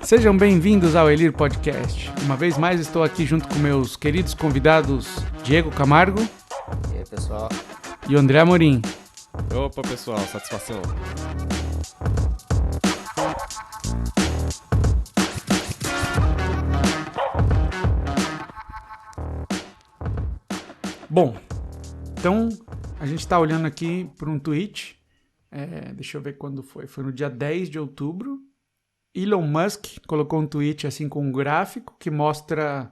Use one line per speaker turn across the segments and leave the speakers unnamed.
Sejam bem-vindos ao Elir Podcast. Uma vez mais estou aqui junto com meus queridos convidados Diego Camargo.
E aí, pessoal?
E o André Amorim.
Opa, pessoal, satisfação.
Bom, então a gente está olhando aqui para um tweet. Deixa eu ver quando foi. Foi no dia 10 de outubro. Elon Musk colocou um tweet assim com um gráfico que mostra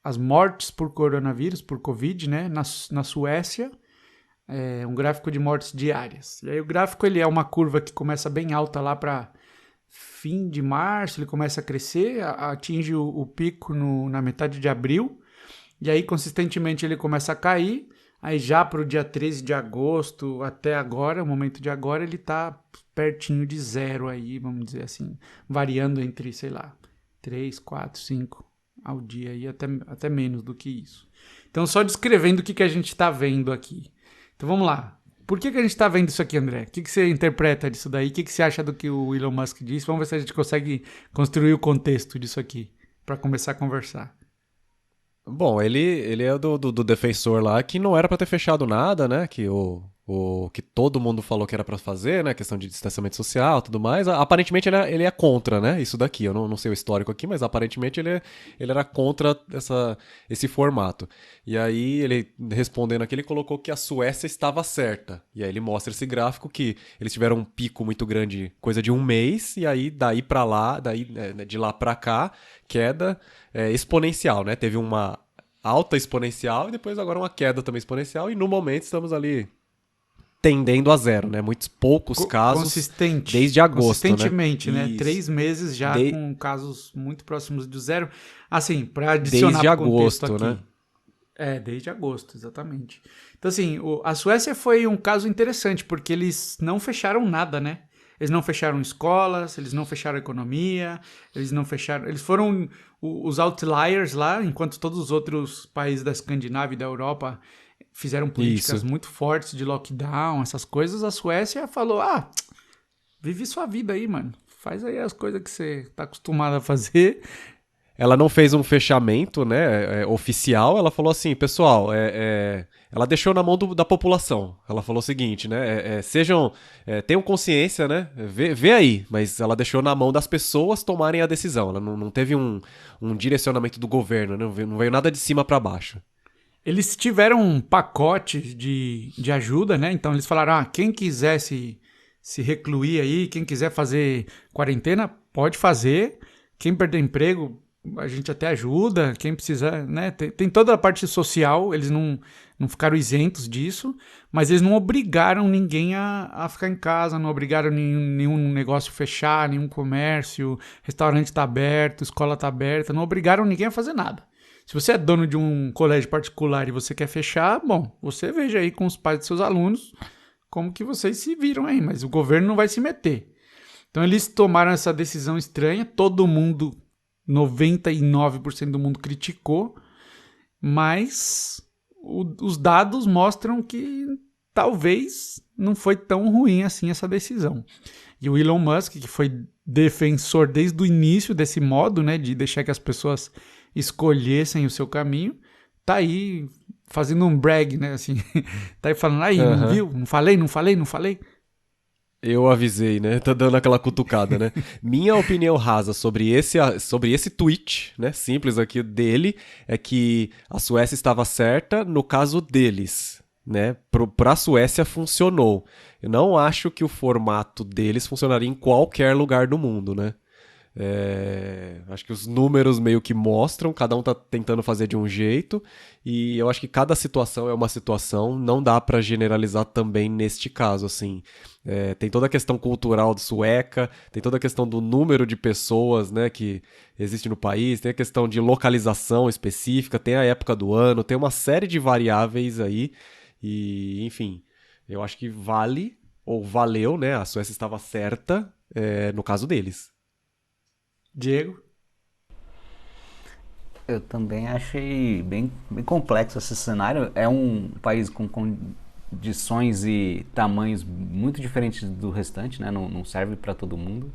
as mortes por coronavírus, por Covid, né, na Suécia. Um gráfico de mortes diárias. E aí o gráfico ele é uma curva que começa bem alta lá para fim de março, ele começa a crescer, atinge o pico na metade de abril. E aí, consistentemente, ele começa a cair. Aí, já para o dia 13 de agosto, até agora, o momento de agora, ele está pertinho de zero aí, vamos dizer assim. Variando entre, 3, 4, 5 ao dia e até menos do que isso. Então, só descrevendo o que a gente está vendo aqui. Então, vamos lá. Por que a gente está vendo isso aqui, André? O que você interpreta disso daí? O que você acha do que o Elon Musk disse? Vamos ver se a gente consegue construir o contexto disso aqui, para começar a conversar.
Bom, ele é do defensor lá que não era pra ter fechado nada, né? Que que todo mundo falou que era pra fazer, né? Questão de distanciamento social e tudo mais. Aparentemente ele é contra, né? Isso daqui. Eu não sei o histórico aqui, mas aparentemente ele era contra esse formato. E aí ele, respondendo aqui, ele colocou que a Suécia estava certa. E aí ele mostra esse gráfico que eles tiveram um pico muito grande, coisa de um mês, e aí daí pra lá, de lá pra cá, queda exponencial, né? Teve uma alta exponencial e depois agora uma queda também exponencial, e no momento estamos ali tendendo a zero, né? Muitos poucos casos desde agosto,
consistentemente, né? 3 meses já com casos muito próximos do zero. Assim, para adicionar
desde
pro contexto
agosto,
aqui.
né?
Desde agosto, exatamente. Então, assim, a Suécia foi um caso interessante, porque eles não fecharam nada, né? Eles não fecharam escolas, eles não fecharam economia, eles foram os outliers lá, enquanto todos os outros países da Escandinávia e da Europa fizeram políticas muito fortes de lockdown, essas coisas. A Suécia falou, vive sua vida aí, mano. Faz aí as coisas que você tá acostumado a fazer.
Ela não fez um fechamento, né, oficial. Ela falou assim, pessoal, ela deixou na mão da população. Ela falou o seguinte, né, tenham consciência, né, vê aí. Mas ela deixou na mão das pessoas tomarem a decisão. Ela não teve um direcionamento do governo, né, não veio nada de cima para baixo.
Eles tiveram um pacote de ajuda, né? Então eles falaram, quem quiser se recluir aí, quem quiser fazer quarentena, pode fazer. Quem perder emprego, a gente até ajuda. Quem precisar, né? Tem toda a parte social, eles não ficaram isentos disso, mas eles não obrigaram ninguém a ficar em casa, não obrigaram nenhum negócio a fechar, nenhum comércio, restaurante tá aberto, escola tá aberta, não obrigaram ninguém a fazer nada. Se você é dono de um colégio particular e você quer fechar, bom, você veja aí com os pais de seus alunos como que vocês se viram aí, mas o governo não vai se meter. Então eles tomaram essa decisão estranha, todo mundo, 99% do mundo criticou, mas os dados mostram que talvez não foi tão ruim assim essa decisão. E o Elon Musk, que foi defensor desde o início desse modo, né, de deixar que as pessoas escolhessem o seu caminho, tá aí fazendo um brag, né, assim, tá aí falando, não viu? Não falei?
Eu avisei, né? Tá dando aquela cutucada, né? Minha opinião rasa sobre esse tweet, né? Simples aqui dele, é que a Suécia estava certa no caso deles, né? Pra Suécia funcionou. Eu não acho que o formato deles funcionaria em qualquer lugar do mundo, né? Acho que os números meio que mostram, cada um tá tentando fazer de um jeito, e eu acho que cada situação é uma situação, não dá pra generalizar também neste caso, assim. Tem toda a questão cultural sueca, tem toda a questão do número de pessoas, né, que existe no país, tem a questão de localização específica, tem a época do ano, tem uma série de variáveis aí, e enfim, eu acho que valeu, né, a Suécia estava certa no caso deles.
Diego?
Eu também achei bem complexo esse cenário. É um país com condições e tamanhos muito diferentes do restante, né? Não serve para todo mundo.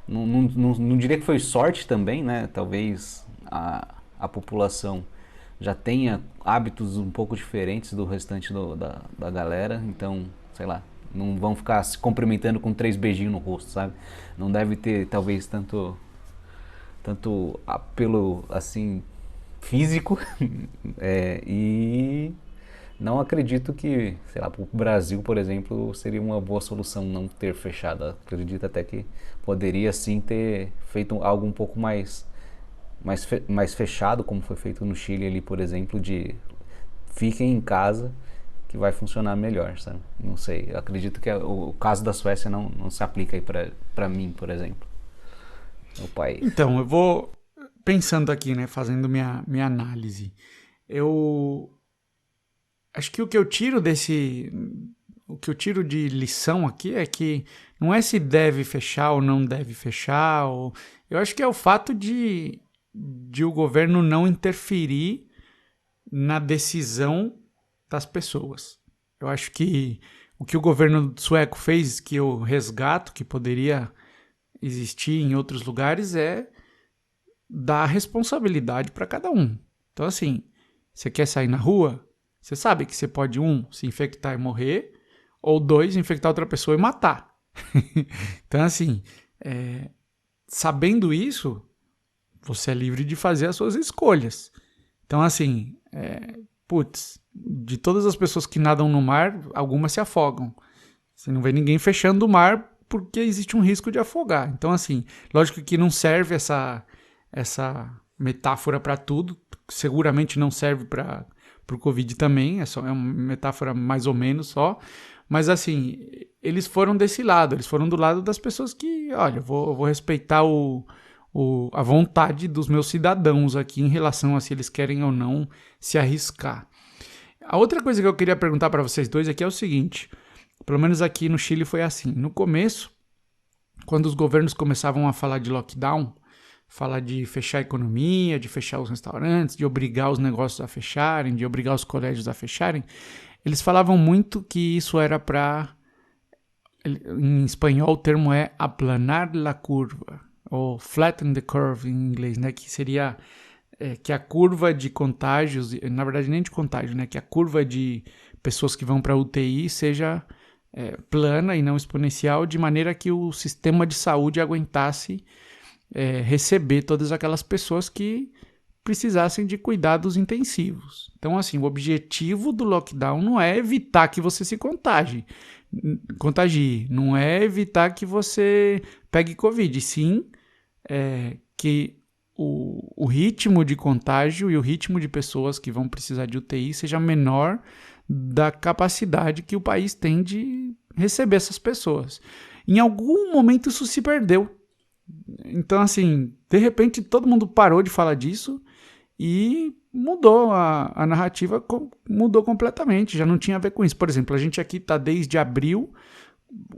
Não diria que foi sorte também, né? Talvez a população já tenha hábitos um pouco diferentes do restante da galera, então, sei lá, não vão ficar se cumprimentando com 3 beijinhos no rosto, sabe? Não deve ter, talvez, tanto apelo, assim, físico, e não acredito que, sei lá, para o Brasil, por exemplo, seria uma boa solução não ter fechado. Acredito até que poderia sim ter feito algo um pouco mais fechado, como foi feito no Chile ali, por exemplo, de fiquem em casa que vai funcionar melhor, sabe? Não sei, eu acredito que o caso da Suécia não se aplica aí para mim, por exemplo, no país.
Então, eu vou pensando aqui, né, fazendo minha análise. Eu acho que o que eu tiro de lição aqui é que não é se deve fechar ou não deve fechar, eu acho que é o fato de o governo não interferir na decisão das pessoas. Eu acho que o que o governo sueco fez, que eu resgato, que poderia existir em outros lugares, é dar responsabilidade para cada um. Então, assim, você quer sair na rua, você sabe que você pode, 1, se infectar e morrer, ou 2, infectar outra pessoa e matar. Então, assim, sabendo isso, você é livre de fazer as suas escolhas. Então, assim, de todas as pessoas que nadam no mar, algumas se afogam. Você não vê ninguém fechando o mar porque existe um risco de afogar. Então, assim, lógico que não serve essa metáfora para tudo. Seguramente não serve para o Covid também. É uma metáfora mais ou menos só. Mas, assim, eles foram desse lado. Eles foram do lado das pessoas que, olha, eu vou respeitar a vontade dos meus cidadãos aqui em relação a se eles querem ou não se arriscar. A outra coisa que eu queria perguntar para vocês dois aqui é o seguinte, pelo menos aqui no Chile foi assim, no começo, quando os governos começavam a falar de lockdown, falar de fechar a economia, de fechar os restaurantes, de obrigar os negócios a fecharem, de obrigar os colégios a fecharem, eles falavam muito que isso era para, em espanhol o termo é aplanar la curva, ou flatten the curve em inglês, né? Que seria que a curva de contágios, na verdade nem de contágio, né? Que a curva de pessoas que vão para UTI seja plana e não exponencial, de maneira que o sistema de saúde aguentasse receber todas aquelas pessoas que precisassem de cuidados intensivos. Então, assim, o objetivo do lockdown não é evitar que você se contagie, não é evitar que você pegue Covid, sim que o ritmo de contágio e o ritmo de pessoas que vão precisar de UTI seja menor da capacidade que o país tem de receber essas pessoas. Em algum momento isso se perdeu. Então, assim, de repente todo mundo parou de falar disso e mudou a narrativa, mudou completamente, já não tinha a ver com isso. Por exemplo, a gente aqui está desde abril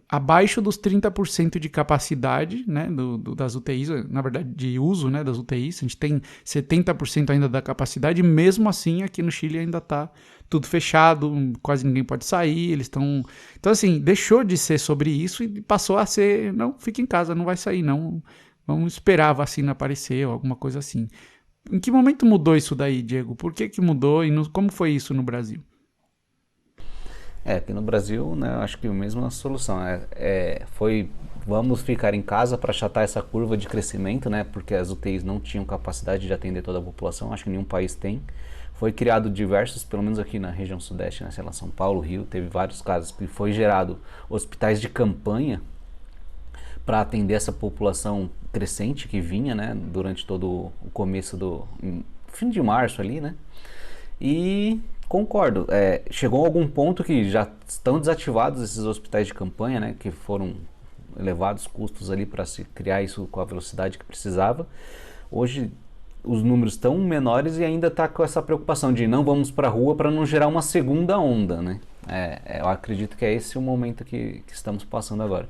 abaixo dos 30% de capacidade, né, das UTIs, na verdade de uso, né, das UTIs, a gente tem 70% ainda da capacidade, e mesmo assim aqui no Chile ainda está tudo fechado, quase ninguém pode sair, eles estão... Então assim, deixou de ser sobre isso e passou a ser, não, fica em casa, não vai sair não, vamos esperar a vacina aparecer ou alguma coisa assim. Em que momento mudou isso daí, Diego? Por que mudou e como foi isso no Brasil?
Aqui no Brasil, né, acho que a mesma solução foi vamos ficar em casa para achatar essa curva de crescimento, né, porque as UTIs não tinham capacidade de atender toda a população, acho que nenhum país tem. Foi criado diversos, pelo menos aqui na região sudeste, né, sei lá, São Paulo, Rio, teve vários casos que foi gerado hospitais de campanha para atender essa população crescente que vinha, né, durante todo o começo fim de março ali, né, e concordo, chegou a algum ponto que já estão desativados esses hospitais de campanha, né, que foram elevados custos ali para se criar isso com a velocidade que precisava. Hoje os números estão menores e ainda está com essa preocupação de não vamos para a rua para não gerar uma segunda onda, né? Eu acredito que é esse o momento que estamos passando agora.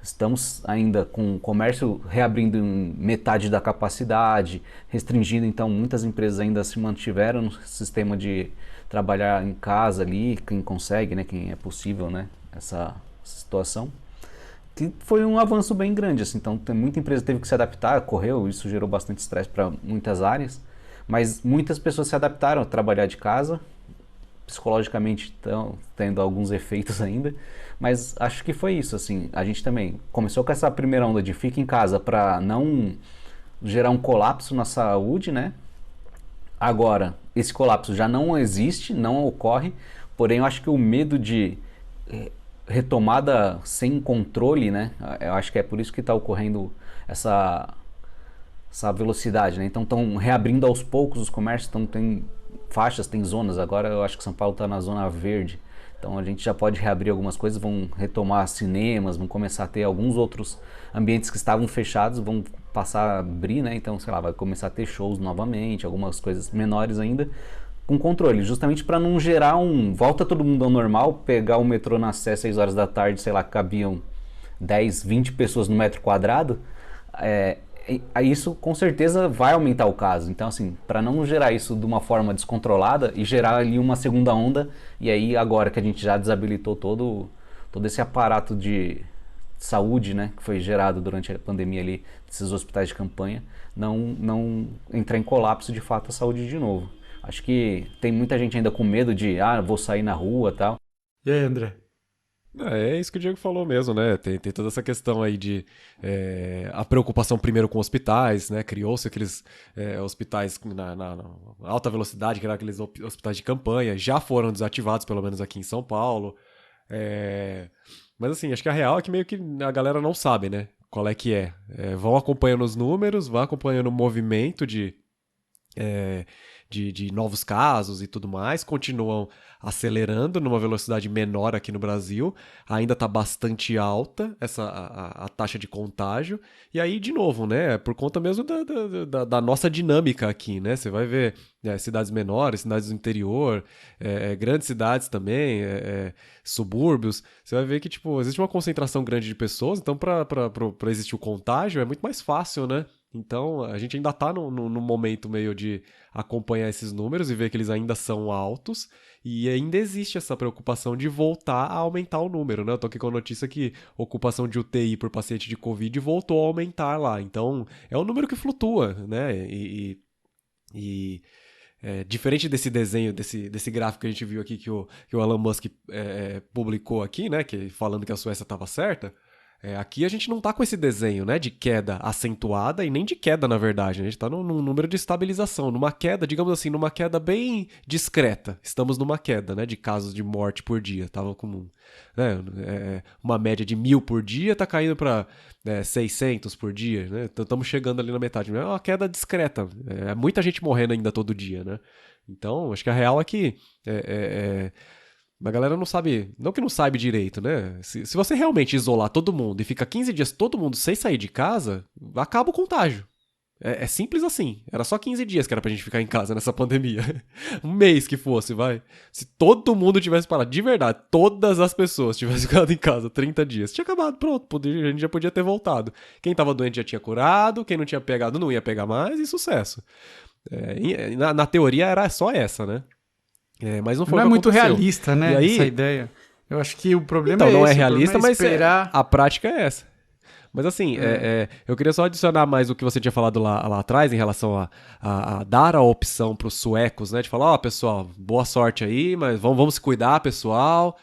Estamos ainda com o comércio reabrindo em metade da capacidade, restringindo, então muitas empresas ainda se mantiveram no sistema de trabalhar em casa ali, quem consegue, né, quem é possível, né, essa situação. que foi um avanço bem grande, assim. Então, muita empresa teve que se adaptar, correu, isso gerou bastante estresse para muitas áreas, mas muitas pessoas se adaptaram a trabalhar de casa, psicologicamente estão tendo alguns efeitos ainda, mas acho que foi isso, assim. A gente também começou com essa primeira onda de fica em casa para não gerar um colapso na saúde, né? Agora, esse colapso já não existe, não ocorre, porém eu acho que o medo de retomada sem controle, né? Eu acho que é por isso que está ocorrendo essa velocidade, né? Então estão reabrindo aos poucos os comércios, tem faixas, tem zonas. Agora eu acho que São Paulo está na zona verde, então a gente já pode reabrir algumas coisas, vão retomar cinemas, vão começar a ter alguns outros ambientes que estavam fechados, vão passar a abrir, né? Então, sei lá, vai começar a ter shows novamente, algumas coisas menores ainda, com controle, justamente para não gerar volta todo mundo ao normal, pegar o metrô na Sé 6 horas da tarde, sei lá, cabiam 10, 20 pessoas no metro quadrado, isso com certeza vai aumentar o caso. Então, assim, para não gerar isso de uma forma descontrolada e gerar ali uma segunda onda, e aí agora que a gente já desabilitou todo esse aparato de saúde, né, que foi gerado durante a pandemia ali, desses hospitais de campanha, não entrar em colapso de fato a saúde de novo. Acho que tem muita gente ainda com medo de, vou sair na rua e tal.
E aí, André?
É isso que o Diego falou mesmo, né? Tem toda essa questão aí de a preocupação primeiro com hospitais, né? Criou-se aqueles hospitais na alta velocidade, que eram aqueles hospitais de campanha, já foram desativados, pelo menos aqui em São Paulo. Mas assim, acho que a real é que meio que a galera não sabe, né? Qual é que é. Vão acompanhando os números, vão acompanhando o movimento de novos casos e tudo mais, continuam acelerando numa velocidade menor aqui no Brasil, ainda está bastante alta a taxa de contágio, e aí, de novo, né, por conta mesmo da nossa dinâmica aqui, né, você vai ver cidades menores, cidades do interior, grandes cidades também, subúrbios, você vai ver que, tipo, existe uma concentração grande de pessoas, então para existir o contágio é muito mais fácil, né? Então, a gente ainda está no momento meio de acompanhar esses números e ver que eles ainda são altos, e ainda existe essa preocupação de voltar a aumentar o número, né? Eu tô aqui com a notícia que a ocupação de UTI por paciente de Covid voltou a aumentar lá. Então, é um número que flutua, né? Diferente desse desenho, desse gráfico que a gente viu aqui que o Elon Musk publicou aqui, né? Falando que a Suécia estava certa. Aqui a gente não tá com esse desenho, né, de queda acentuada e nem de queda, na verdade. A gente tá num número de estabilização, numa queda, digamos assim, numa queda bem discreta. Estamos numa queda, né, de casos de morte por dia. Tava com uma média de 1.000 por dia, tá caindo para 600 por dia, né? Estamos chegando ali na metade. É uma queda discreta. Muita gente morrendo ainda todo dia, né? Então, acho que a real é que a galera não sabe, não que não sabe direito, né? Se você realmente isolar todo mundo e fica 15 dias todo mundo sem sair de casa, acaba o contágio. É simples assim. Era só 15 dias que era pra gente ficar em casa nessa pandemia. Um mês que fosse, vai. Se todo mundo tivesse parado, de verdade, todas as pessoas tivessem ficado em casa 30 dias, tinha acabado, pronto, a gente já podia ter voltado. Quem tava doente já tinha curado, quem não tinha pegado não ia pegar mais, e sucesso. Na teoria era só essa, né? Mas não foi
Não
o
é
que
muito
aconteceu.
realista, né,
E aí,
essa ideia. Eu acho que o problema
então,
é esse.
não é
O problema
realista, mas
esperar...
a prática é essa. Mas assim, eu queria só adicionar mais o que você tinha falado lá atrás em relação a dar a opção para os suecos, né? De falar, pessoal, boa sorte aí, mas vamos se cuidar, pessoal.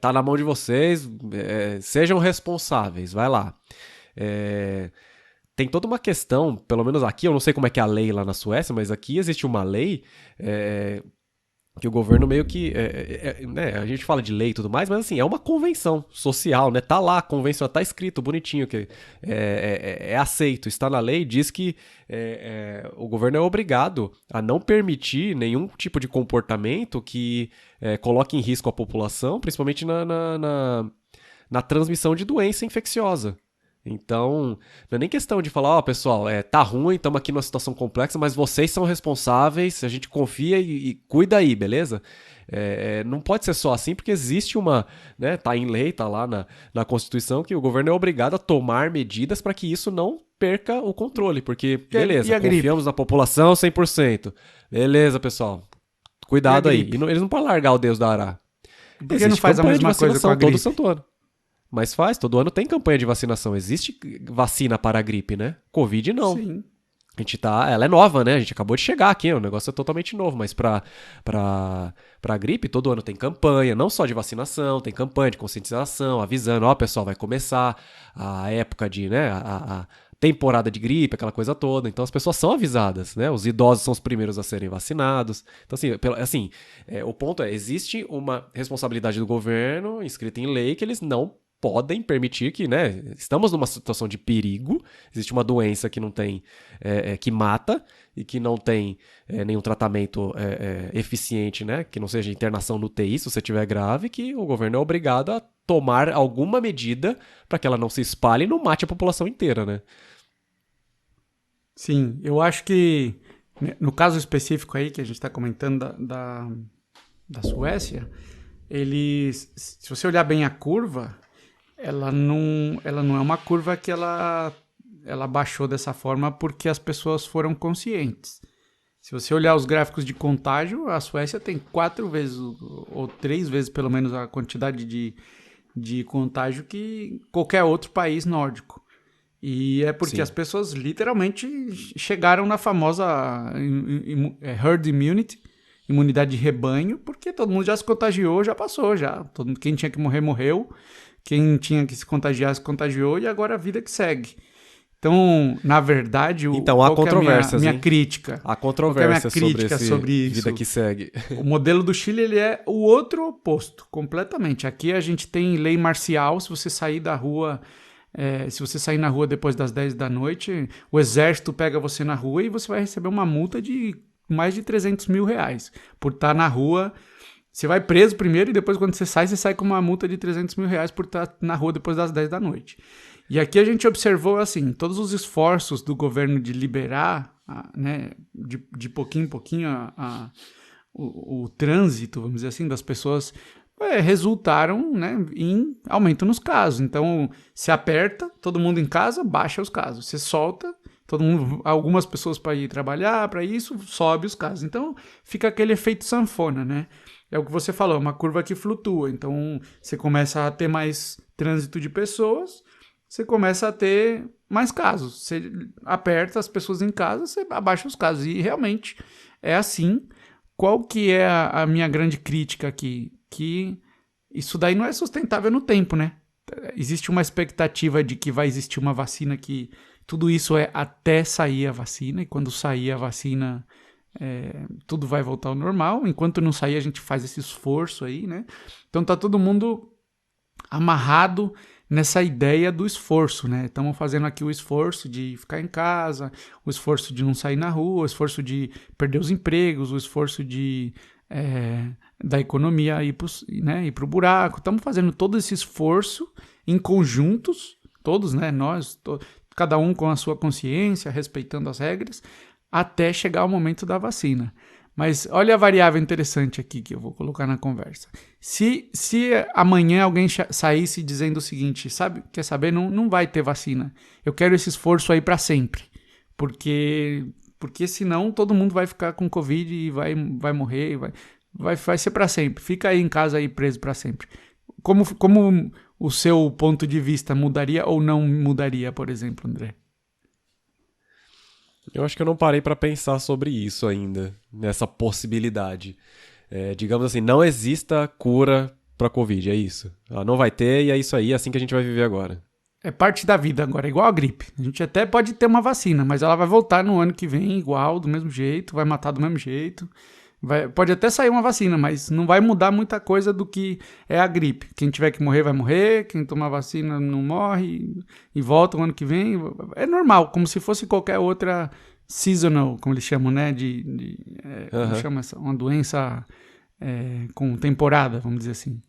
Tá na mão de vocês, sejam responsáveis, vai lá. Tem toda uma questão, pelo menos aqui, eu não sei como é que é a lei lá na Suécia, mas aqui existe uma lei que o governo meio que... né, a gente fala de lei e tudo mais, mas assim, é uma convenção social, né? Tá lá, a convenção, tá escrito bonitinho, que é aceito, está na lei, diz que o governo é obrigado a não permitir nenhum tipo de comportamento que coloque em risco a população, principalmente na transmissão de doença infecciosa. Então, não é nem questão de falar, pessoal, tá ruim, estamos aqui numa situação complexa, mas vocês são responsáveis, a gente confia e cuida aí, beleza? Não pode ser só assim, porque existe né, tá em lei, tá lá na Constituição, que o governo é obrigado a tomar medidas para que isso não perca o controle, porque, beleza, confiamos na população 100%. Beleza, pessoal, cuidado aí. Eles não podem largar o Deus da Ará.
Por que não faz a mesma coisa com a gripe?
Todo santo ano. Mas faz, todo ano tem campanha de vacinação. Existe vacina para a gripe, né? Covid não.
Sim.
Ela é nova, né? A gente acabou de chegar aqui, o negócio é totalmente novo, mas pra gripe, todo ano tem campanha, não só de vacinação, tem campanha de conscientização, avisando, ó, pessoal, vai começar a época de, né, a temporada de gripe, aquela coisa toda. Então as pessoas são avisadas, né? Os idosos são os primeiros a serem vacinados. Então, assim, o ponto é, existe uma responsabilidade do governo, inscrita em lei, que eles não podem permitir que, né, estamos numa situação de perigo, existe uma doença que não tem, que mata e que não tem nenhum tratamento eficiente, né, que não seja internação no UTI, se você estiver grave, que o governo é obrigado a tomar alguma medida para que ela não se espalhe e não mate a população inteira, né.
Sim, eu acho que no caso específico aí que a gente está comentando da Suécia, eles, se você olhar bem a curva, ela não é uma curva que ela baixou dessa forma porque as pessoas foram conscientes. Se você olhar os gráficos de contágio, a Suécia tem 4 vezes ou 3 vezes pelo menos a quantidade de contágio que qualquer outro país nórdico. E é porque
Sim.
as pessoas literalmente chegaram na famosa herd immunity, imunidade de rebanho, porque todo mundo já se contagiou, já passou, já. Quem tinha que morrer, morreu. Quem tinha que se contagiar, se contagiou, e agora a vida que segue. Então, na verdade,
então, há controvérsias,
minha crítica?
Há controvérsias
sobre isso?
Vida que segue.
O modelo do Chile ele é o outro oposto, completamente. Aqui a gente tem lei marcial, se você sair da rua, se você sair na rua depois das 10 da noite, o exército pega você na rua e você vai receber uma multa de mais de 300 mil reais por estar na rua. Você vai preso primeiro e depois quando você sai com uma multa de 300 mil reais por estar na rua depois das 10 da noite. E aqui a gente observou, assim, todos os esforços do governo de liberar, né, de pouquinho em pouquinho o trânsito, vamos dizer assim, das pessoas, resultaram, né, em aumento nos casos. Então, se aperta, todo mundo em casa, baixa os casos. Você solta, todo mundo, algumas pessoas para ir trabalhar, para isso, sobe os casos. Então, fica aquele efeito sanfona, né? É o que você falou, uma curva que flutua. Então, você começa a ter mais trânsito de pessoas, você começa a ter mais casos. Você aperta as pessoas em casa, você abaixa os casos. E realmente é assim. Qual que é a minha grande crítica aqui? Que isso daí não é sustentável no tempo, né? Existe uma expectativa de que vai existir uma vacina que tudo isso é até sair a vacina. E quando sair a vacina... tudo vai voltar ao normal. Enquanto não sair, a gente faz esse esforço aí, né? Então tá todo mundo amarrado nessa ideia do esforço, né? Estamos fazendo aqui o esforço de ficar em casa, o esforço de não sair na rua, o esforço de perder os empregos, o esforço de da economia ir pro buraco. Estamos fazendo todo esse esforço em conjuntos, todos, né? Nós, cada um com a sua consciência, respeitando as regras, até chegar o momento da vacina. Mas olha a variável interessante aqui que eu vou colocar na conversa. Se amanhã alguém saísse dizendo o seguinte, quer saber, não vai ter vacina. Eu quero esse esforço aí para sempre. Porque senão todo mundo vai ficar com Covid e vai morrer, vai ser para sempre. Fica aí em casa aí preso para sempre. Como o seu ponto de vista mudaria ou não mudaria, por exemplo, André?
Eu acho que eu não parei para pensar sobre isso ainda, nessa possibilidade. Digamos assim, não exista cura para Covid, é isso. Ela não vai ter e é isso aí, é assim que a gente vai viver agora.
É parte da vida agora, é igual a gripe. A gente até pode ter uma vacina, mas ela vai voltar no ano que vem igual, do mesmo jeito, vai matar do mesmo jeito. Pode até sair uma vacina, mas não vai mudar muita coisa do que é a gripe. Quem tiver que morrer vai morrer, quem tomar vacina não morre e volta o ano que vem. É normal, como se fosse qualquer outra seasonal, como eles chamam, né? Como chama essa? Uma doença com temporada, vamos dizer assim.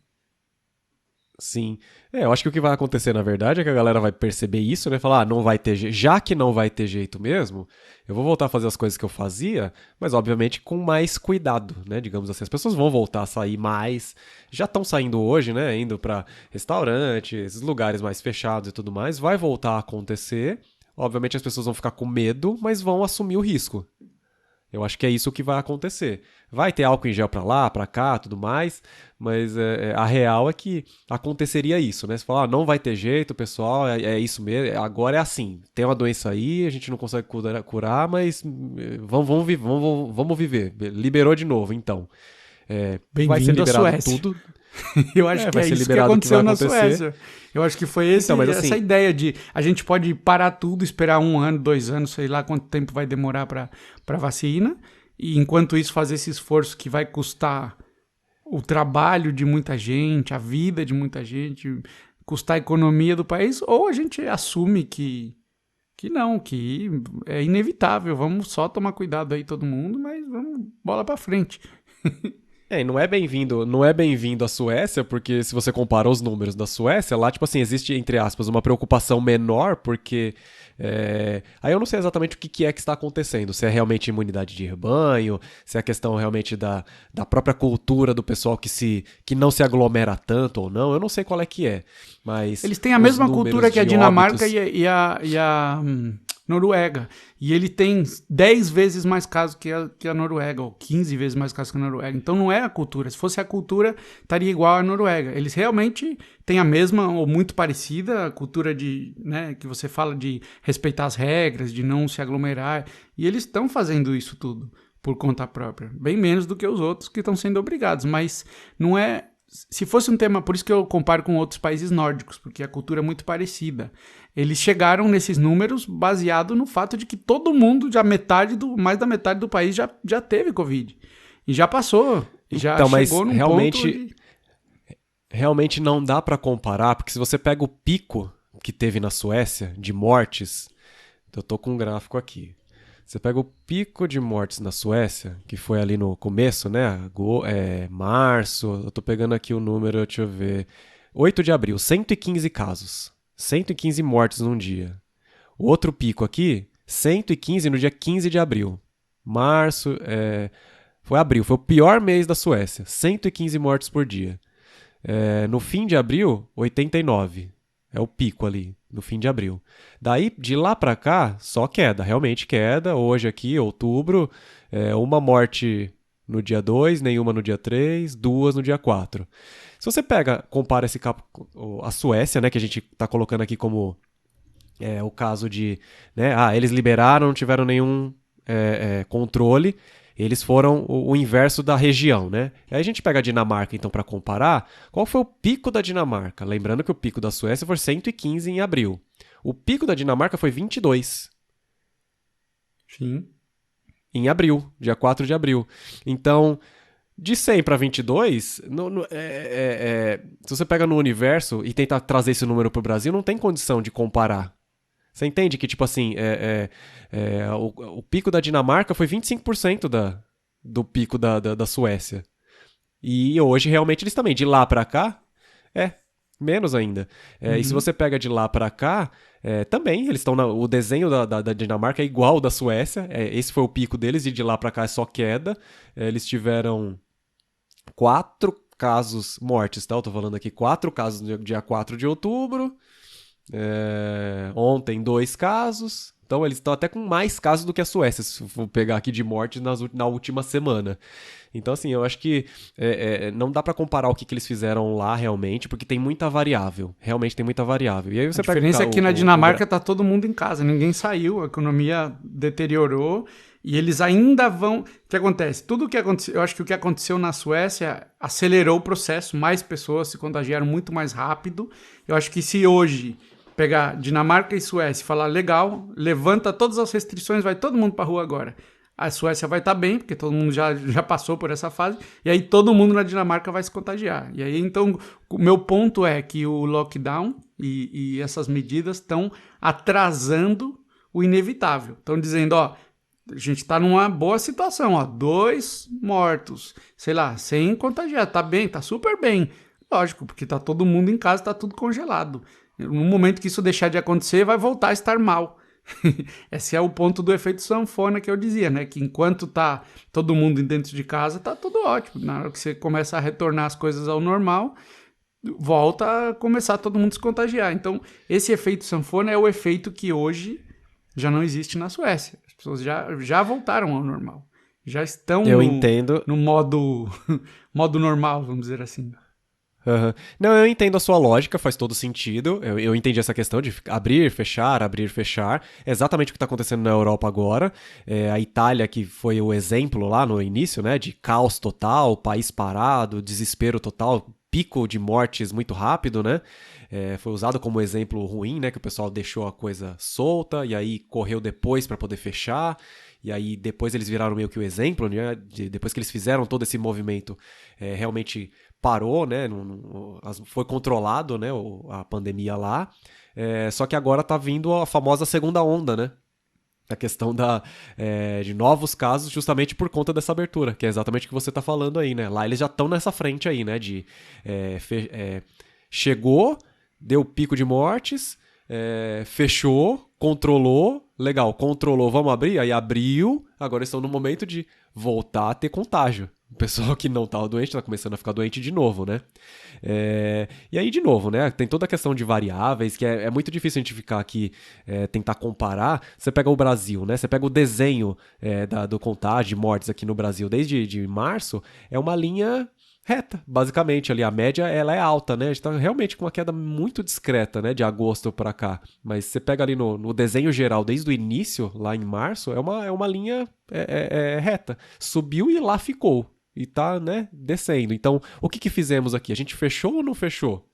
Sim. Eu acho que o que vai acontecer, na verdade, é que a galera vai perceber isso, né? Falar, não vai ter jeito. Já que não vai ter jeito mesmo, eu vou voltar a fazer as coisas que eu fazia, mas obviamente com mais cuidado, né? Digamos assim, as pessoas vão voltar a sair mais. Já estão saindo hoje, né? Indo para restaurantes, lugares mais fechados e tudo mais. Vai voltar a acontecer. Obviamente as pessoas vão ficar com medo, mas vão assumir o risco. Eu acho que é isso que vai acontecer. Vai ter álcool em gel pra lá, pra cá, tudo mais, mas a real é que aconteceria isso, né? Você fala, não vai ter jeito, pessoal, é isso mesmo, agora é assim, tem uma doença aí, a gente não consegue curar, mas vamos viver. Liberou de novo, então. Vai ser
Bem-vindo à
liberado
Suécia.
tudo.
Eu acho que
Vai
é
ser
isso que
liberado o que vai
aconteceu na
acontecer.
Suécia. Eu acho que foi
Então, mas
essa
assim,
ideia de a gente pode parar tudo, esperar 1 ano, 2 anos, sei lá quanto tempo vai demorar para vacina, e enquanto isso fazer esse esforço que vai custar o trabalho de muita gente, a vida de muita gente, custar a economia do país, ou a gente assume que não, que é inevitável, vamos só tomar cuidado aí todo mundo, mas vamos bola para frente.
e não é bem-vindo à Suécia, porque se você compara os números da Suécia, lá, tipo assim, existe, entre aspas, uma preocupação menor, porque aí eu não sei exatamente o que é que está acontecendo, se é realmente imunidade de rebanho, se é questão realmente da própria cultura do pessoal que não se aglomera tanto ou não, eu não sei qual é que é, mas
Eles têm a
os
mesma
números
cultura que a
de
Dinamarca
óbitos...
e a Noruega. E ele tem 10 vezes mais casos que a Noruega, ou 15 vezes mais casos que a Noruega. Então não é a cultura. Se fosse a cultura, estaria igual à Noruega. Eles realmente têm a mesma ou muito parecida a cultura de, né, que você fala de respeitar as regras, de não se aglomerar. E eles estão fazendo isso tudo por conta própria. Bem menos do que os outros que estão sendo obrigados. Mas não é. Se fosse um tema, por isso que eu comparo com outros países nórdicos, porque a cultura é muito parecida. Eles chegaram nesses números baseado no fato de que todo mundo, mais da metade do país já teve Covid. E já passou. E já
Então, mas
chegou num ponto onde...
realmente não dá para comparar, porque se você pega o pico que teve na Suécia de mortes, eu tô com um gráfico aqui. Você pega o pico de mortes na Suécia, que foi ali no começo, né? Março, eu tô pegando aqui o número, deixa eu ver. 8 de abril, 115 casos. 115 mortes num dia. O outro pico aqui, 115 no dia 15 de abril. Março, foi abril, foi o pior mês da Suécia. 115 mortes por dia. No fim de abril, 89. É o pico ali, no fim de abril. Daí, de lá pra cá, só queda, realmente queda. Hoje aqui, outubro, uma morte no dia 2, nenhuma no dia 3, 2 no dia 4. Se você compara a Suécia, né, que a gente tá colocando aqui como o caso de, né, eles liberaram, não tiveram nenhum controle, eles foram o inverso da região, né? Aí a gente pega a Dinamarca, então, para comparar. Qual foi o pico da Dinamarca? Lembrando que o pico da Suécia foi 115 em abril. O pico da Dinamarca foi 22.
Sim.
Em abril, dia 4 de abril. Então, de 100 para 22, se você pega no universo e tentar trazer esse número para o Brasil, não tem condição de comparar. Você entende que, tipo assim, o pico da Dinamarca foi 25% do pico da Suécia. E hoje, realmente, eles também, de lá pra cá, menos ainda. E se você pega de lá pra cá, também, eles estão o desenho da Dinamarca é igual ao da Suécia. Esse foi o pico deles, e de lá pra cá é só queda. Eles tiveram 4 casos mortes, tá? Eu tô falando aqui 4 casos no dia 4 de outubro. Ontem 2 casos. Então eles estão até com mais casos do que a Suécia, se for pegar aqui de morte na última semana. Então assim, eu acho que não dá pra comparar o que eles fizeram lá realmente, porque tem muita variável. Realmente tem muita variável. E aí você
A diferença é que na Dinamarca tá todo mundo em casa, ninguém saiu, a economia deteriorou e eles ainda vão... O que acontece? Tudo o que aconteceu, eu acho que o que aconteceu na Suécia acelerou o processo, mais pessoas se contagiaram muito mais rápido. Eu acho que se hoje pegar Dinamarca e Suécia e falar, legal, levanta todas as restrições, vai todo mundo pra rua agora. A Suécia vai estar bem, porque todo mundo já passou por essa fase, e aí todo mundo na Dinamarca vai se contagiar. E aí, então, o meu ponto é que o lockdown e essas medidas estão atrasando o inevitável. Estão dizendo, a gente está numa boa situação, 2 mortos, sei lá, sem contagiar, tá bem, tá super bem. Lógico, porque tá todo mundo em casa, tá tudo congelado. No momento que isso deixar de acontecer, vai voltar a estar mal. Esse é o ponto do efeito sanfona que eu dizia, né? Que enquanto tá todo mundo dentro de casa, tá tudo ótimo. Na hora que você começa a retornar as coisas ao normal, volta a começar todo mundo a se contagiar. Então, esse efeito sanfona é o efeito que hoje já não existe na Suécia. As pessoas já voltaram ao normal. Já estão
Eu entendo.
no modo, modo normal, vamos dizer assim.
Aham. Não, eu entendo a sua lógica, faz todo sentido. Eu entendi essa questão de abrir, fechar, abrir, fechar. É exatamente o que está acontecendo na Europa agora. A Itália, que foi o exemplo lá no início, né, de caos total, país parado, desespero total, pico de mortes muito rápido, né? Foi usado como exemplo ruim, né, que o pessoal deixou a coisa solta e aí correu depois para poder fechar. E aí depois eles viraram meio que o exemplo, né? Depois que eles fizeram todo esse movimento, realmente parou, né? Foi controlado, né? A pandemia lá. Só que agora tá vindo a famosa segunda onda, né? A questão de novos casos justamente por conta dessa abertura, que é exatamente o que você tá falando aí, né? Lá eles já estão nessa frente aí, né? Chegou, deu pico de mortes, fechou, controlou, legal, controlou, vamos abrir, aí abriu, agora estão no momento de voltar a ter contágio. O pessoal que não estava doente está começando a ficar doente de novo, né? E aí, de novo, né? Tem toda a questão de variáveis, que é muito difícil a gente ficar aqui, tentar comparar. Você pega o Brasil, né? Você pega o desenho do contágio de mortes aqui no Brasil desde de março, é uma linha reta, basicamente, ali a média ela é alta, né? A gente tá realmente com uma queda muito discreta, né, de agosto para cá, mas você pega ali no desenho geral, desde o início, lá em março, é uma linha reta, subiu e lá ficou, e tá, né, descendo. Então, o que fizemos aqui? A gente fechou ou não fechou?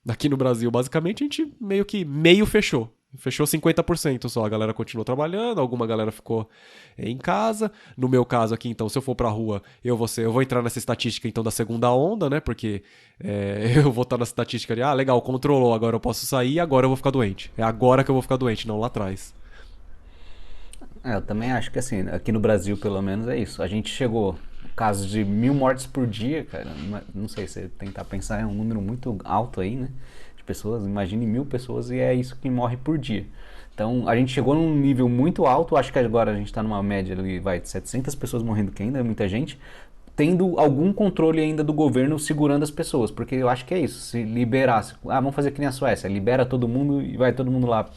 Aqui no Brasil, basicamente, a gente meio fechou. Fechou 50% só, a galera continuou trabalhando, alguma galera ficou em casa. No meu caso aqui, então, se eu for pra rua, eu vou entrar nessa estatística então da segunda onda, né? Porque eu vou estar na estatística de, legal, controlou, agora eu posso sair, agora eu vou ficar doente. É agora que eu vou ficar doente, não lá atrás.
Eu também acho que assim, aqui no Brasil pelo menos é isso. A gente chegou casos de 1.000 mortes por dia, cara. Não sei, se tentar pensar, é um número muito alto aí, né? Pessoas, imagine 1.000 pessoas e é isso que morre por dia. Então a gente chegou num nível muito alto, acho que agora a gente está numa média ali, de 700 pessoas morrendo, que ainda é muita gente, tendo algum controle ainda do governo segurando as pessoas, porque eu acho que é isso, se liberasse, vamos fazer que nem a Suécia, libera todo mundo e vai todo mundo lá.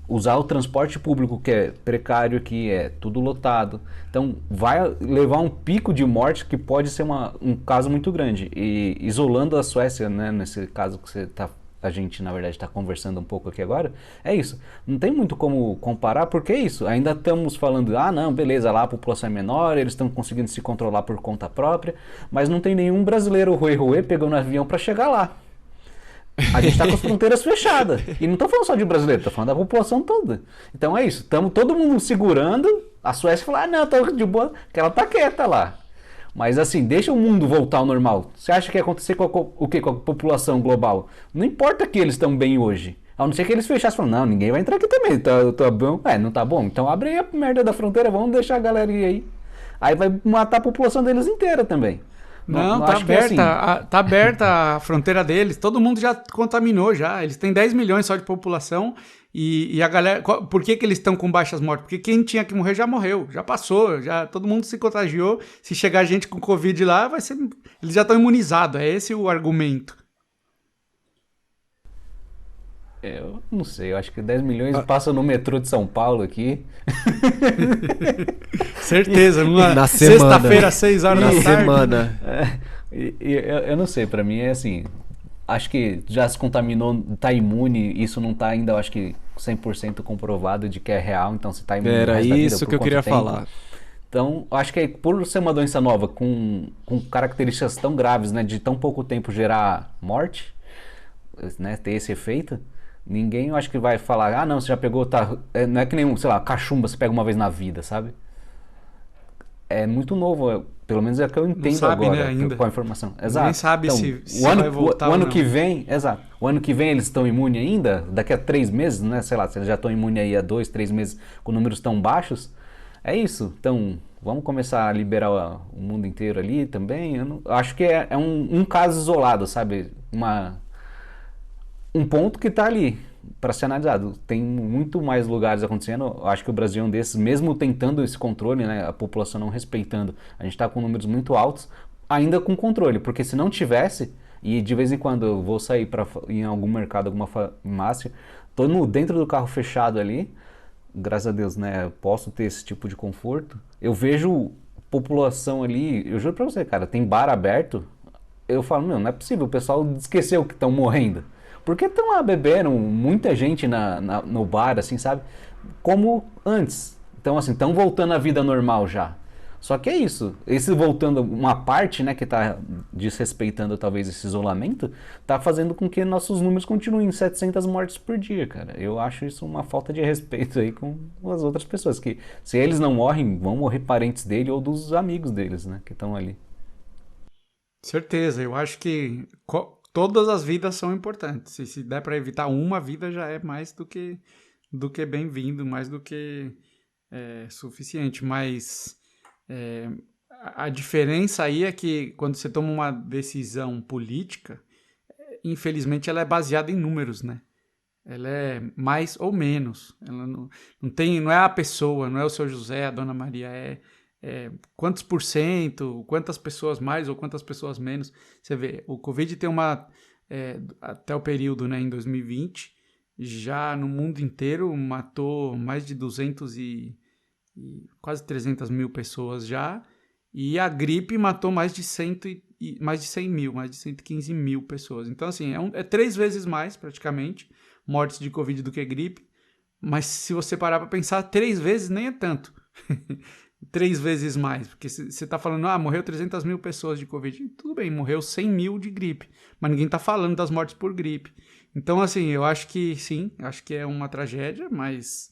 Usar o transporte público, que é precário aqui, é tudo lotado. Então, vai levar um pico de morte que pode ser um caso muito grande. E isolando a Suécia, né, nesse caso que a gente, na verdade, está conversando um pouco aqui agora, é isso. Não tem muito como comparar, porque é isso. Ainda estamos falando, não, beleza, lá a população é menor, eles estão conseguindo se controlar por conta própria, mas não tem nenhum brasileiro ruê pegando um avião para chegar lá. A gente está com as fronteiras fechadas. E não estou falando só de brasileiro, estou falando da população toda. Então é isso, estamos todo mundo segurando. A Suécia falou, não, estou de boa, que ela está quieta lá. Mas assim, deixa o mundo voltar ao normal. Você acha que ia acontecer com a população global? Não importa que eles estão bem hoje. A não ser que eles fechassem e falassem, não, ninguém vai entrar aqui também. Tá bom? Não tá bom? Então abre aí a merda da fronteira, vamos deixar a galera ir aí. Aí vai matar a população deles inteira também.
Não, tá aberta, tá aberta a fronteira deles. Todo mundo já contaminou já. Eles têm 10 milhões só de população. E a galera, por que eles estão com baixas mortes? Porque quem tinha que morrer já morreu, já passou, já todo mundo se contagiou. Se chegar gente com Covid lá, eles já estão imunizados. É esse o argumento.
Eu não sei, eu acho que 10 milhões passam no metrô de São Paulo aqui.
Certeza,
na
sexta-feira, 6 horas da tarde.
Semana.
Eu não sei, pra mim é assim, acho que já se contaminou, tá imune, isso não tá ainda, eu acho que 100% comprovado de que é real, então se tá imune
Era
no resto da vida,
isso que eu queria falar.
Então, acho que por ser uma doença nova, com características tão graves, né, de tão pouco tempo gerar morte, né, ter esse efeito, ninguém eu acho que vai falar, não, você já pegou, tá, não é que nem, sei lá, cachumba você pega uma vez na vida, sabe? É muito novo, pelo menos é o que eu entendo
sabe,
agora,
né, ainda.
Com a informação. Exato.
Nem sabe
então,
se vai voltar
o ano
ou não.
que vem, exato. O ano que vem eles estão imunes ainda, daqui a 3 meses, né, sei lá, se eles já estão imunes aí há 2, 3 meses com números tão baixos, é isso. Então, vamos começar a liberar o mundo inteiro ali também. Eu acho que é um caso isolado, sabe? Um ponto que está ali para ser analisado. Tem muito mais lugares acontecendo. Eu acho que o Brasil é um desses, mesmo tentando esse controle, né, a população não respeitando. A gente está com números muito altos, ainda com controle, porque se não tivesse, e de vez em quando eu vou sair para em algum mercado, alguma farmácia, tô dentro do carro fechado ali, graças a Deus, né, eu posso ter esse tipo de conforto. Eu vejo população ali, eu juro pra você, cara, tem bar aberto, eu falo, meu, não é possível, o pessoal esqueceu que estão morrendo. Porque estão lá bebendo, muita gente no bar, assim, sabe? Como antes. Então, assim, estão voltando à vida normal já. Só que é isso. Esse voltando, uma parte, né, que tá desrespeitando talvez esse isolamento, tá fazendo com que nossos números continuem 700 mortes por dia, cara. Eu acho isso uma falta de respeito aí com as outras pessoas, que se eles não morrem, vão morrer parentes dele ou dos amigos deles, né, que estão ali.
Certeza, eu acho que todas as vidas são importantes. Se der para evitar uma vida, já é mais do que bem-vindo, mais do que suficiente. Mas a diferença aí é que quando você toma uma decisão política, infelizmente ela é baseada em números, né? Ela é mais ou menos. Ela não é a pessoa, não é o seu José, a dona Maria, quantos por cento, quantas pessoas mais ou quantas pessoas menos. Você vê, o Covid tem até o período, né, em 2020, já no mundo inteiro matou mais de 200 e quase 300 mil pessoas já, e a gripe matou mais de 100 mil, mais de 115 mil pessoas. Então, assim, é 3 vezes mais, praticamente, mortes de Covid do que gripe, mas se você parar para pensar, 3 vezes nem é tanto. 3 vezes mais, porque você tá falando, morreu 300 mil pessoas de Covid. Tudo bem, morreu 100 mil de gripe, mas ninguém tá falando das mortes por gripe. Então, assim, eu acho que sim, acho que é uma tragédia, mas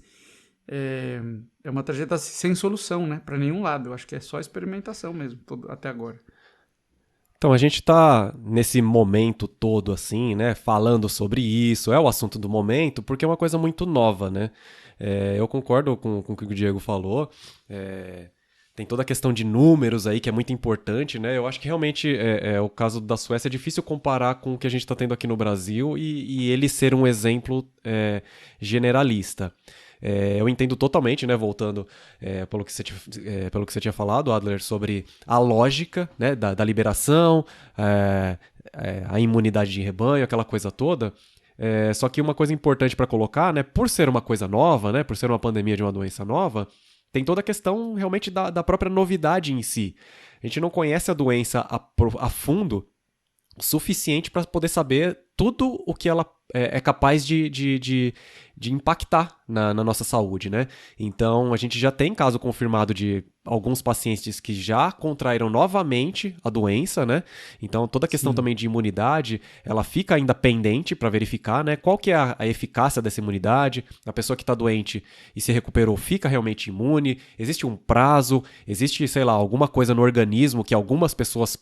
é uma tragédia sem solução, né, para nenhum lado. Eu acho que é só experimentação mesmo, até agora.
Então, a gente tá nesse momento todo, assim, né, falando sobre isso, é o assunto do momento, porque é uma coisa muito nova, né? Eu concordo com o que o Diego falou, tem toda a questão de números aí, que é muito importante, né? Eu acho que realmente, o caso da Suécia é difícil comparar com o que a gente está tendo aqui no Brasil e ele ser um exemplo generalista. Eu entendo totalmente, né, voltando pelo que você tinha falado, Adler, sobre a lógica, né, da liberação, a imunidade de rebanho, aquela coisa toda. Só que uma coisa importante para colocar, né, por ser uma coisa nova, né, por ser uma pandemia de uma doença nova, tem toda a questão realmente da própria novidade em si. A gente não conhece a doença a fundo o suficiente para poder saber tudo o que ela é capaz de impactar na nossa saúde, né? Então, a gente já tem caso confirmado de alguns pacientes que já contraíram novamente a doença, né? Então, toda a questão também de imunidade, ela fica ainda pendente para verificar, né? Qual que é a eficácia dessa imunidade? A pessoa que está doente e se recuperou fica realmente imune? Existe um prazo? Existe, sei lá, alguma coisa no organismo que algumas pessoas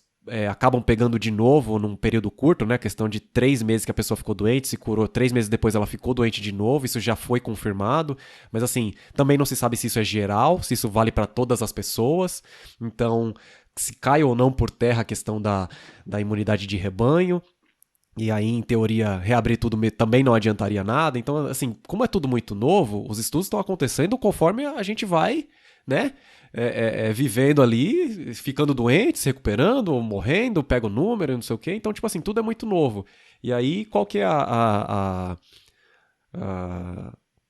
acabam pegando de novo num período curto, né? Questão de 3 meses que a pessoa ficou doente, se curou 3 meses depois ela ficou doente de novo, isso já foi confirmado, mas assim, também não se sabe se isso é geral, se isso vale para todas as pessoas, então se cai ou não por terra a questão da imunidade de rebanho, e aí, em teoria, reabrir tudo também não adiantaria nada, então assim, como é tudo muito novo, os estudos estão acontecendo conforme a gente vai, né? Vivendo ali, ficando doente, se recuperando, ou morrendo, pega o número, não sei o quê. Então, tipo assim, tudo é muito novo. E aí, qual que é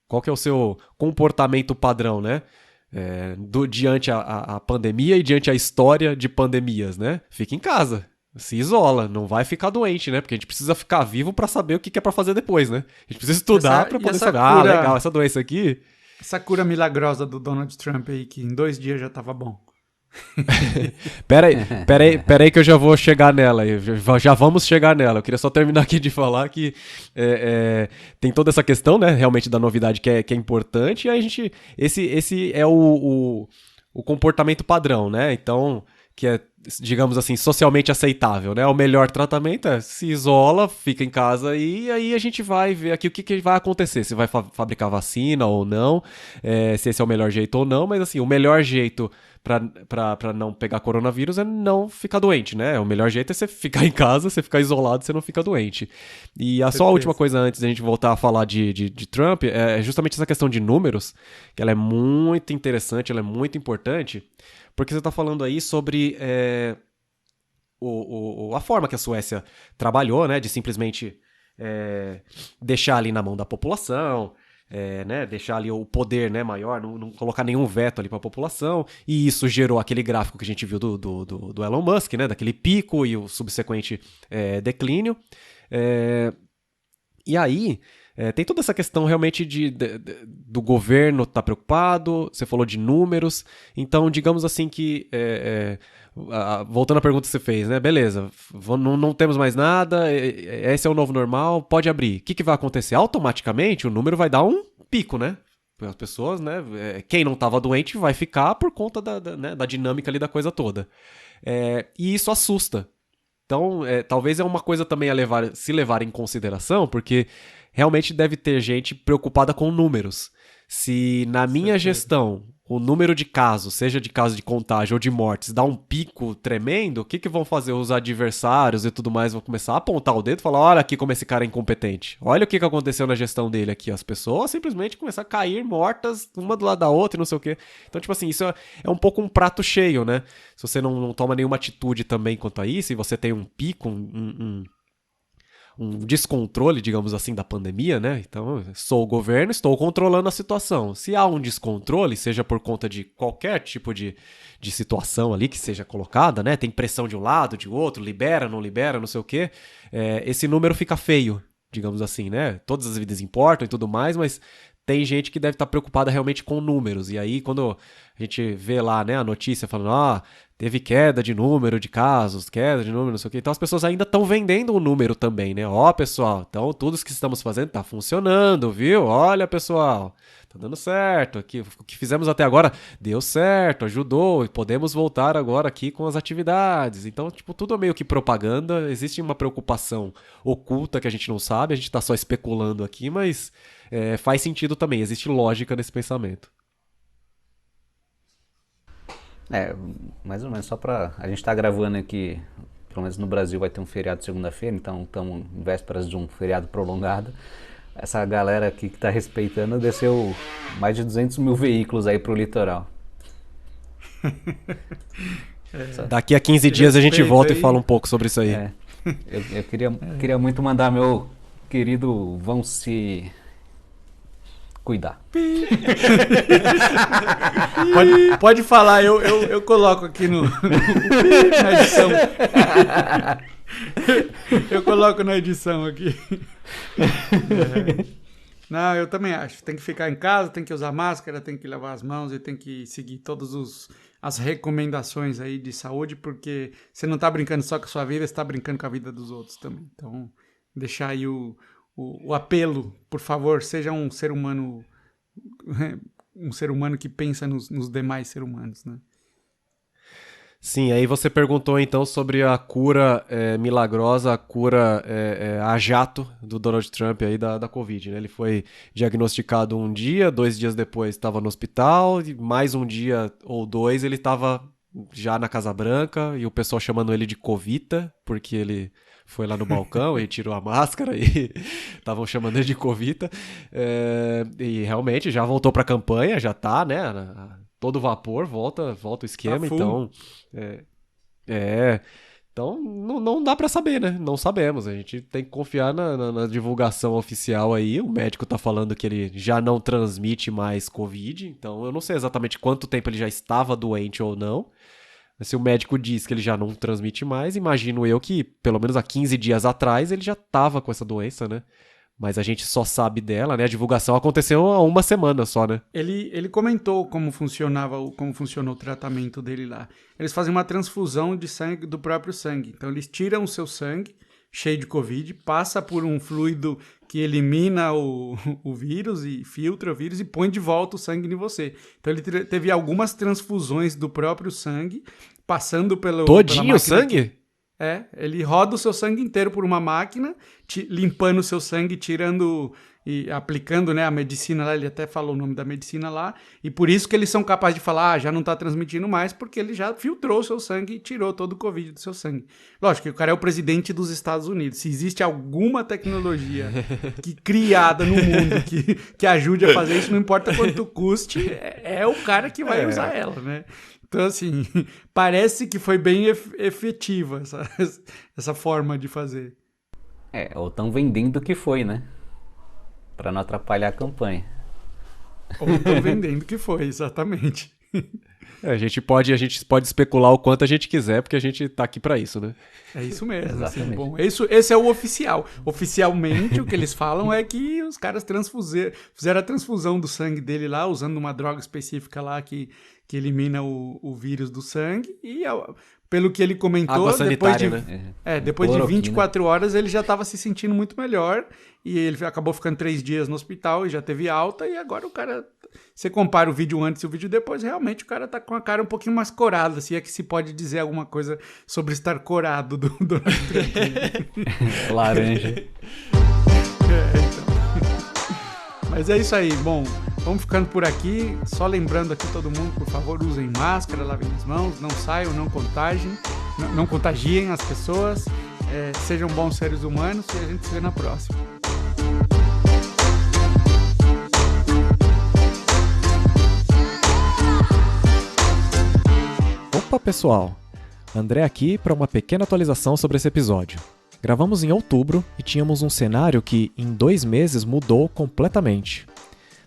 qual que é o seu comportamento padrão, né? Diante a pandemia e diante a história de pandemias, né? Fica em casa. Se isola, não vai ficar doente, né? Porque a gente precisa ficar vivo para saber o que é para fazer depois, né? A gente precisa estudar para poder saber, legal, essa doença aqui...
Essa cura milagrosa do Donald Trump aí, que em 2 dias já tava bom.
Pera aí que eu já vou chegar nela. Já vamos chegar nela. Eu queria só terminar aqui de falar que tem toda essa questão, né, realmente da novidade que é importante. E a gente, esse é o comportamento padrão, né? Então, que é, digamos assim, socialmente aceitável, né? O melhor tratamento é se isola, fica em casa e aí a gente vai ver aqui o que vai acontecer, se vai fabricar vacina ou não, se esse é o melhor jeito ou não, mas assim, o melhor jeito para não pegar coronavírus é não ficar doente, né? O melhor jeito é você ficar em casa, você ficar isolado, você não fica doente. E só a última coisa antes da gente voltar a falar de Trump, é justamente essa questão de números, que ela é muito interessante, ela é muito importante, porque você está falando aí sobre a forma que a Suécia trabalhou, né, de simplesmente deixar ali na mão da população, né, deixar ali o poder, né, maior, não colocar nenhum veto ali para a população, e isso gerou aquele gráfico que a gente viu do Elon Musk, né, daquele pico e o subsequente declínio. E aí, tem toda essa questão realmente do governo estar preocupado, você falou de números, então digamos assim que, voltando à pergunta que você fez, né, beleza, não temos mais nada, esse é o novo normal, pode abrir. O que vai acontecer? Automaticamente o número vai dar um pico, né? As pessoas, né, quem não estava doente vai ficar por conta da dinâmica ali da coisa toda. E isso assusta. Então, talvez é uma coisa também se levar em consideração, porque realmente deve ter gente preocupada com números. Se na minha gestão o número de casos, seja de casos de contágio ou de mortes, dá um pico tremendo, o que vão fazer os adversários e tudo mais? Vão começar a apontar o dedo e falar, olha aqui como esse cara é incompetente. Olha o que aconteceu na gestão dele aqui. As pessoas simplesmente começam a cair mortas uma do lado da outra e não sei o quê. Então, tipo assim, isso é um pouco um prato cheio, né? Se você não toma nenhuma atitude também quanto a isso, e você tem um pico, um descontrole, digamos assim, da pandemia, né? Então, sou o governo, estou controlando a situação. Se há um descontrole, seja por conta de qualquer tipo de situação ali que seja colocada, né? Tem pressão de um lado, de outro, libera, não sei o quê, esse número fica feio, digamos assim, né? Todas as vidas importam e tudo mais, mas tem gente que deve estar preocupada realmente com números. E aí, quando a gente vê lá, né, a notícia falando, teve queda de número de casos, queda de número, não sei o quê. Então as pessoas ainda estão vendendo o número também, né? Pessoal, então tudo que estamos fazendo tá funcionando, viu? Olha, pessoal, tá dando certo. O que fizemos até agora deu certo, ajudou, e podemos voltar agora aqui com as atividades. Então, tipo, tudo é meio que propaganda. Existe uma preocupação oculta que a gente não sabe, a gente tá só especulando aqui, mas faz sentido também, existe lógica nesse pensamento.
Mais ou menos, só pra... A gente tá gravando aqui, pelo menos no Brasil vai ter um feriado segunda-feira, então estamos em vésperas de um feriado prolongado. Essa galera aqui que tá respeitando desceu mais de 200 mil veículos aí pro litoral.
Daqui a 15 dias a gente volta e fala um pouco sobre isso aí.
Eu queria muito mandar meu querido vão se cuidar.
Pode falar, eu coloco aqui na edição. Eu coloco na edição aqui. Não, eu também acho. Tem que ficar em casa, tem que usar máscara, tem que lavar as mãos e tem que seguir todas as recomendações aí de saúde, porque você não tá brincando só com a sua vida, você tá brincando com a vida dos outros também. Então, deixar aí o apelo, por favor, seja um ser humano que pensa nos demais seres humanos, né?
Sim, aí você perguntou então sobre a cura milagrosa, a cura a jato do Donald Trump aí da Covid, né? Ele foi diagnosticado um dia, 2 dias depois estava no hospital, e mais um dia ou 2 ele estava já na Casa Branca, e o pessoal chamando ele de Covita, porque ele foi lá no balcão e tirou a máscara e estavam chamando ele de Covita. E realmente já voltou para a campanha, já tá, né? Todo vapor, volta o esquema,
Tá full.
então... Então não dá pra saber, né? Não sabemos. A gente tem que confiar na divulgação oficial aí. O médico tá falando que ele já não transmite mais Covid, então eu não sei exatamente quanto tempo ele já estava doente ou não. Mas se o médico diz que ele já não transmite mais, imagino eu que pelo menos há 15 dias atrás ele já estava com essa doença, né? Mas a gente só sabe dela, né? A divulgação aconteceu há 1 semana só, né?
Ele comentou como funcionou o tratamento dele lá. Eles fazem uma transfusão de sangue do próprio sangue. Então eles tiram o seu sangue cheio de Covid, passa por um fluido que elimina o vírus e filtra o vírus e põe de volta o sangue em você. Então ele teve algumas transfusões do próprio sangue, passando
Todinho o sangue?
Ele roda o seu sangue inteiro por uma máquina, limpando o seu sangue, tirando e aplicando, né, a medicina lá. Ele até falou o nome da medicina lá, e por isso que eles são capazes de falar, já não está transmitindo mais, porque ele já filtrou o seu sangue e tirou todo o Covid do seu sangue. Lógico que o cara é o presidente dos Estados Unidos. Se existe alguma tecnologia criada no mundo que ajude a fazer isso, não importa quanto custe, é o cara que vai usar ela, né? Então, assim, parece que foi bem efetiva essa forma de fazer.
Ou estão vendendo o que foi, né? Pra não atrapalhar a campanha.
Ou estão vendendo que foi, exatamente.
A gente pode especular o quanto a gente quiser, porque a gente tá aqui pra isso, né?
É isso mesmo. Assim,
Exatamente.
bom, esse é o oficial. Oficialmente, o que eles falam é que os caras fizeram a transfusão do sangue dele lá, usando uma droga específica lá que elimina o vírus do sangue. E, pelo que ele comentou,
Água sanitária,
depois de
Cloroquina.
24 horas, ele já estava se sentindo muito melhor. E ele acabou ficando 3 dias no hospital e já teve alta. E agora o cara... Você compara o vídeo antes e o vídeo depois, realmente o cara tá com a cara um pouquinho mais corada, se é que se pode dizer alguma coisa sobre estar corado do Donald Trump.
Laranja.
Então. Mas é isso aí. Bom, vamos ficando por aqui. Só lembrando aqui todo mundo, por favor, usem máscara, lavem as mãos, não saiam, não contagiem as pessoas, sejam bons seres humanos e a gente se vê na próxima.
Opa, pessoal! André aqui para uma pequena atualização sobre esse episódio. Gravamos em outubro e tínhamos um cenário que, em 2 meses, mudou completamente.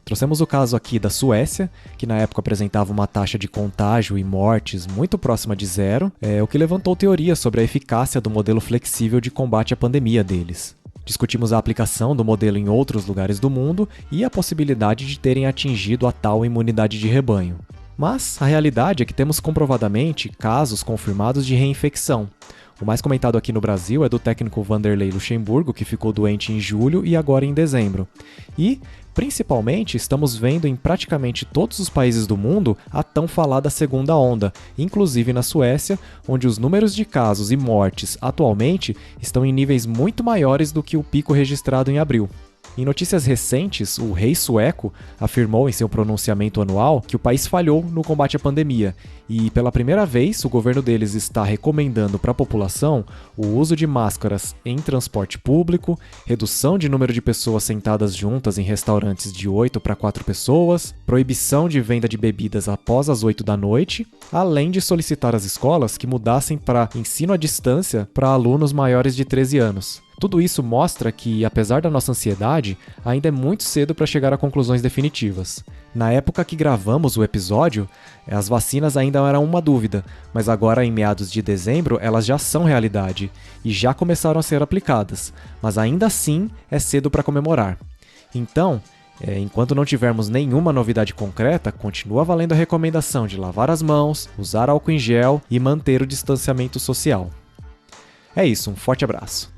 Trouxemos o caso aqui da Suécia, que na época apresentava uma taxa de contágio e mortes muito próxima de zero, o que levantou teorias sobre a eficácia do modelo flexível de combate à pandemia deles. Discutimos a aplicação do modelo em outros lugares do mundo e a possibilidade de terem atingido a tal imunidade de rebanho. Mas a realidade é que temos comprovadamente casos confirmados de reinfecção. O mais comentado aqui no Brasil é do técnico Vanderlei Luxemburgo, que ficou doente em julho e agora em dezembro. E, principalmente, estamos vendo em praticamente todos os países do mundo a tão falada segunda onda, inclusive na Suécia, onde os números de casos e mortes atualmente estão em níveis muito maiores do que o pico registrado em abril. Em notícias recentes, o rei sueco afirmou em seu pronunciamento anual que o país falhou no combate à pandemia e, pela primeira vez, o governo deles está recomendando para a população o uso de máscaras em transporte público, redução de número de pessoas sentadas juntas em restaurantes de 8 para 4 pessoas, proibição de venda de bebidas após as 8 da noite, além de solicitar às escolas que mudassem para ensino à distância para alunos maiores de 13 anos. Tudo isso mostra que, apesar da nossa ansiedade, ainda é muito cedo para chegar a conclusões definitivas. Na época que gravamos o episódio, as vacinas ainda eram uma dúvida, mas agora em meados de dezembro elas já são realidade e já começaram a ser aplicadas, mas ainda assim é cedo para comemorar. Então, enquanto não tivermos nenhuma novidade concreta, continua valendo a recomendação de lavar as mãos, usar álcool em gel e manter o distanciamento social. É isso, um forte abraço.